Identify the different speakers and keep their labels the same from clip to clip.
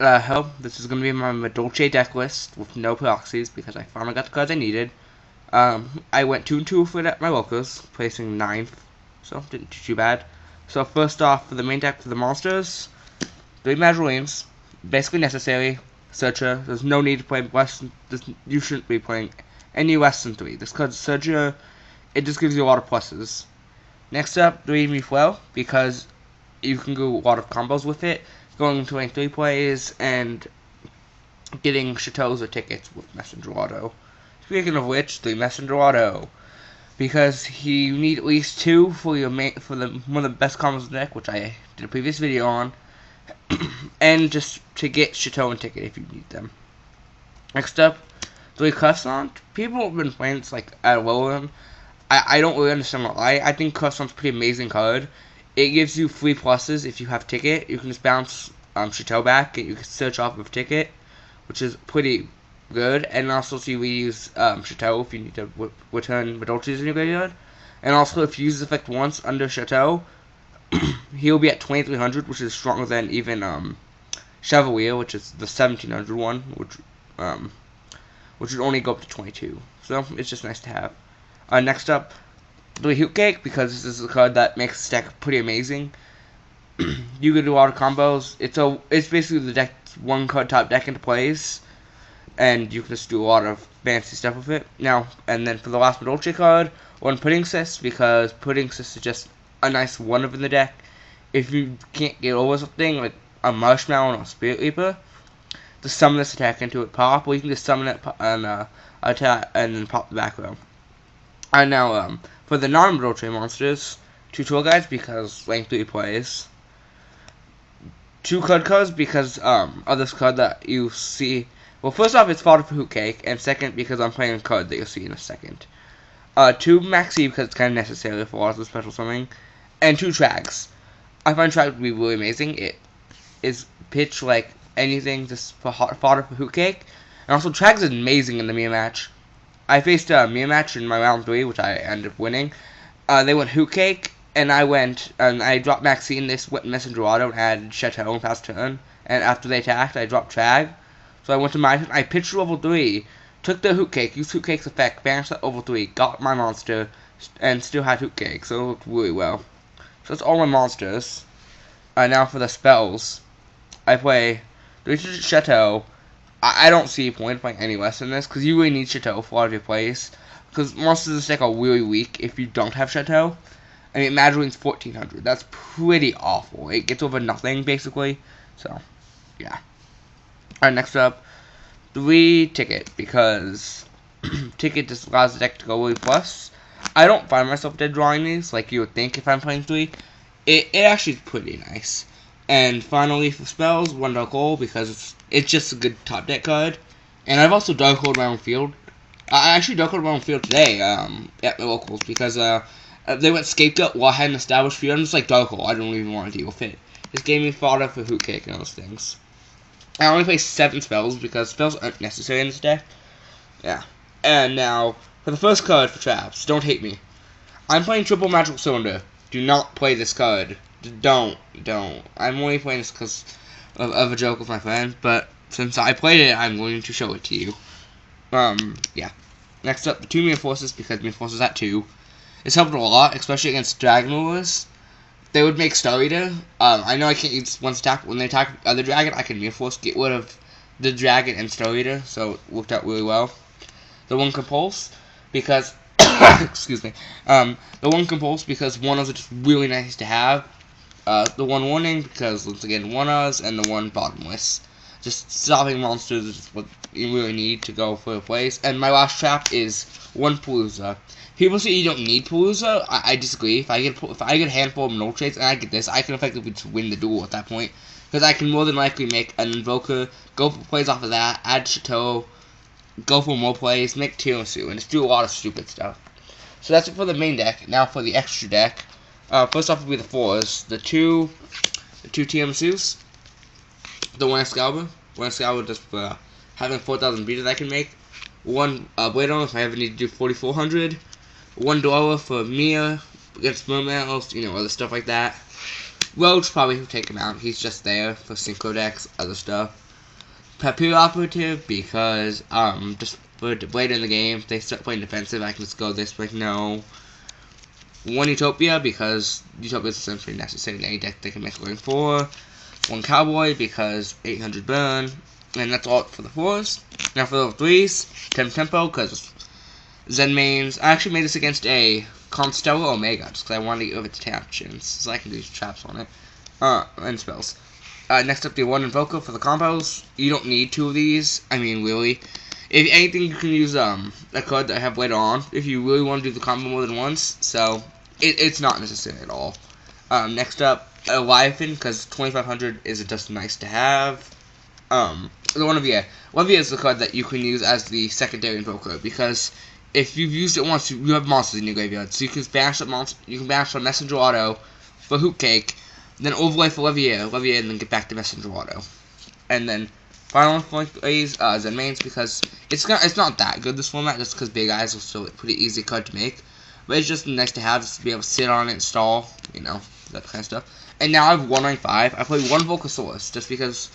Speaker 1: Hello, this is going to be my Madolche Decklist with no proxies because I finally got the cards I needed. I went 2-2 for my locals, placing 9th, so didn't do too bad. So first off, for the main deck for the monsters, 3 Madolines, basically necessary. Searcher, there's no need to play less than, you shouldn't be playing any less than 3. This card's Searcher, it just gives you a lot of pluses. Next up, 3 Mufwell, because you can do a lot of combos with it, going to 3 plays and getting chateaus or tickets with Messenger Auto. Speaking of which, 3 Messenger Auto, because you need at least 2 for your one of the best combos in the deck, which I did a previous video on, and just to get chateau and ticket if you need them. Next up, 3 Croissant. People have been playing this like at low. I don't really understand why. I think Croissant's a pretty amazing card. It gives you 3 pluses if you have ticket. You can just bounce chateau back and you can search off of ticket, which is pretty good. And also, so you reuse chateau if you need to return Madolches in your graveyard. And also, if you use this effect once under chateau, he'll be at 2300, which is stronger than even Chevalier, which is the 1700 one, which would only go up to 22. So it's just nice to have. Next up, 3 Hoot Cake, because this is a card that makes the deck pretty amazing. You can do a lot of combos. It's basically the deck's 1 card top deck into plays, and you can just do a lot of fancy stuff with it. Now, and then for the last Madolche card, 1 Pudding Sis, because Pudding Sis is just a nice one-of in the deck. If you can't get over something like a Marshmallow or a Spirit Reaper, just summon this attack into it, pop, or you can just summon it and attack and then pop the back row. And now, for the non-Madolche monsters, 2 Tour Guides because rank 3 plays. 2 cards because of this card that you see. Well, first off, it's fodder for Hoot Cake, and second because I'm playing a card that you'll see in a second. 2 Maxi because it's kind of necessary for lots of special summoning, and 2 Trags. I find Trag to be really amazing. It is pitched like anything just for fodder for Hoot Cake, and also Trags is amazing in the mirror match. I faced a mirror match in my round 3, which I ended up winning. They went Hoot Cake, and I dropped Maxine, this went Messenger Auto, and added Chateau and fast turn. And after they attacked, I dropped Trag. So I went to my turn, I pitched level 3, took the Hoot Cake, used Hoot Cake's effect, banished that level 3, got my monster, and still had Hoot Cake, so it looked really well. So that's all my monsters. Now for the spells, I play 3 Chateau. I don't see a point playing any less than this, because you really need Chateau for a lot of your plays. Because monsters in this deck are really weak if you don't have Chateau. I mean, Madoline's 1400. That's pretty awful. It gets over nothing, basically. So, yeah. Alright, next up, 3 Ticket, because Ticket just allows the deck to go really plus. I don't find myself dead drawing these, like you would think if I'm playing 3. It actually is pretty nice. And finally, for spells, 1 Dark Hole, because it's just a good top deck card. And I've also Dark Holed my own field. I actually Dark Holed my own field today at my locals, because they went Scapegoat while I had an established field. I'm just like, Dark Hole, I don't even want to deal with it. Just gave me fodder for Hoot Cake and those things. I only play 7 spells, because spells aren't necessary in this deck. Yeah. And now, for the first card for traps, don't hate me. I'm playing Triple Magical Cylinder. Do not play this card. Don't. I'm only playing this because of a joke with my friends, but since I played it, I'm going to show it to you. Yeah. Next up, the 2 Mirror Forces, because Mirror Forces at 2. It's helped a lot, especially against Dragon Rulers. They would make Star Eater. I know I can't use one attack. When they attack the other dragon, I can Mirror Force, get rid of the dragon and Star Eater, so it worked out really well. The 1 Compulse, because excuse me. The 1 Compulse, because 1-Ohs are just really nice to have. The 1 Warning, because once again 1-Ohs, and the 1 Bottomless. Just stopping monsters is what you really need to go for a place. And my last trap is 1 Palooza. People say you don't need Palooza. I disagree. If I get a handful of Madolches and I get this, I can effectively just win the duel at that point. Because I can more than likely make an Invoker, go for plays off of that, add Chateau, go for more plays, make tiramisu, and just do a lot of stupid stuff. So that's it for the main deck. Now for the extra deck. First off will be the 4s. The two tiramisus. The 1 Excalibur. 1 Excalibur just for having 4,000 beaters I can make. 1 Blade Armor if I ever need to do 4,400. 1 Dora for Mia against Mermails, other stuff like that. Roach probably will take him out. He's just there for synchro decks, other stuff. Papu operative because just for later in the game, if they start playing defensive, I can just go this like no. One Utopia because Utopia is essentially necessary in any deck they can make going for. One Cowboy because 800 burn, and that's all for the 4s. Now for the 3s, 10 Tempo because Zen mains. I actually made this against a Constellar Omega just because I wanted to get over its actions so I can do traps on it. And spells. Next up, the 1 Invoker for the combos. You don't need 2 of these. I mean, really. If anything, you can use a card that I have later on if you really want to do the combo more than once. So, it's not necessary at all. Next up, a Leviathan, because 2500 is just nice to have. The Levia is the card that you can use as the secondary Invoker, because if you've used it once, you have monsters in your graveyard. So you can banish that monster, you can banish a Messenger Auto for Hoot Cake, then overlay for Levia, and then get back to Messenger Auto. And then final one plays Zen mains because it's not that good this format just because Big Eyes are still a pretty easy card to make, but it's just nice to have just to be able to sit on it, install, you know, that kind of stuff. And now I have 1 rank 5. I play 1 Volcasaurus just because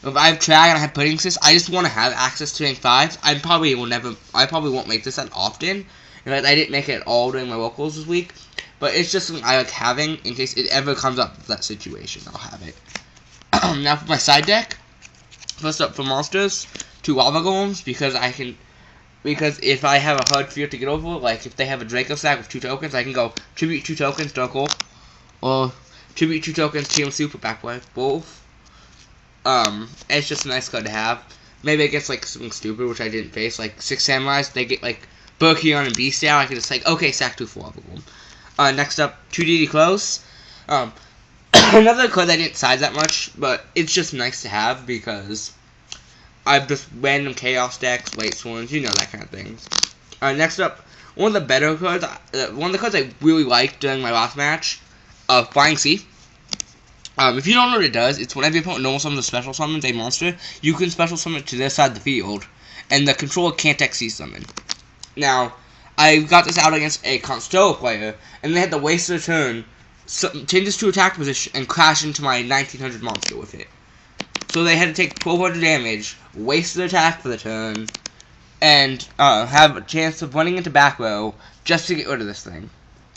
Speaker 1: if I have Trag and I have Pudding Cyst, I just want to have access to rank 5. I probably won't make this that often. In fact, I didn't make it at all during my locals this week, but it's just something I like having in case it ever comes up that situation. I'll have it. Now for my side deck. First up for monsters, 2 Lava Golems because if I have a hard fear to get over, like if they have a Draco stack with 2 tokens, I can go tribute 2 tokens, Darkle, or tribute 2 tokens, TM Super Backwipe, both. It's just a nice card to have. Maybe it gets like something stupid, which I didn't face, like 6 Samurais, they get like Berkeon and Bestial, I can just like, okay, sack 2 for Lava Golem. Next up, 2 DD Close. Another card I didn't size that much, but it's just nice to have because I've just random Chaos decks, Late Swarms, you know, that kind of thing. Next up, one of the better cards, one of the cards I really liked during my last match, Flying Sea. If you don't know what it does, it's whenever your opponent normal summons or special summons a monster, you can special summon it to their side of the field, and the controller can't XC summon. Now, I got this out against a Constellar player, and they had to waste their turn, changes to attack position, and crash into my 1900 monster with it. So they had to take 1200 damage, waste their attack for the turn, and have a chance of running into back row just to get rid of this thing.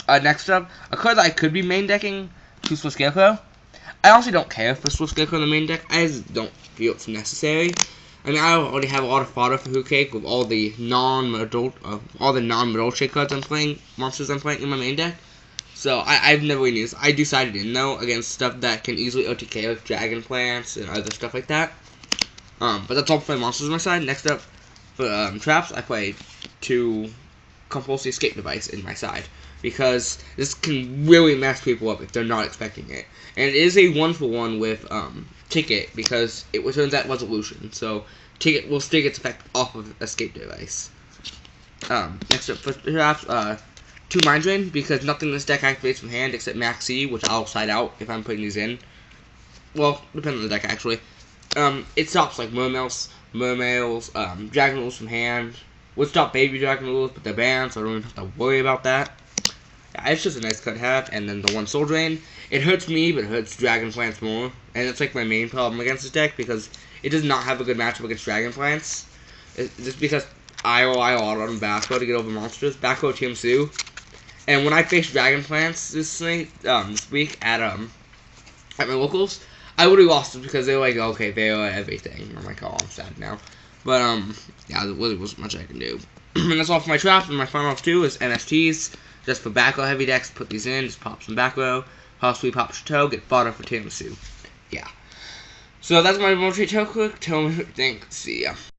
Speaker 1: Next up, a card that I could be main decking, Toothless Scarecrow. I honestly don't care for Swift Scarecrow in the main deck. I just don't feel it's necessary. I mean, I already have a lot of fodder for Hoot Cake with all the non-Madolche cards I'm playing, monsters I'm playing in my main deck. So I've never really used. I do side it in though against stuff that can easily OTK like Dragon Plants and other stuff like that. But that's all for my monsters on my side. Next up for traps, I play 2 Compulsory Escape Device in my side because this can really mess people up if they're not expecting it. And it is a 1-for-1 with Ticket because it returns that resolution. So Ticket will stick its effect off of Escape Device. Next up for traps, 2 Mind Drain, because nothing in this deck activates from hand except Max E, which I'll side out if I'm putting these in. Well, depending on the deck, actually. It stops, like, Mermails, Dragon Rules from hand. Would stop Baby Dragon Rules, but they're banned, so I don't even have to worry about that. Yeah, it's just a nice card to have. And then the 1 Soul Drain. It hurts me, but it hurts Dragon Plants more. And it's, like, my main problem against this deck, because it does not have a good matchup against Dragon Plants. Just because I rely a lot on back row to get over monsters. Back row TM Sue. And when I faced Dragon Plants this week at my locals, I would have lost it because they were like, okay, they are everything. I'm like, oh, I'm sad now. But yeah, there really wasn't much I can do. And that's all for my traps. And my final 2 is NFTs, just for back row heavy decks. Put these in, just pop some back row, possibly pop Chateau, get fodder for Tiramisu. Yeah. So that's my Madolche Decklist. Tell me what you think. See ya.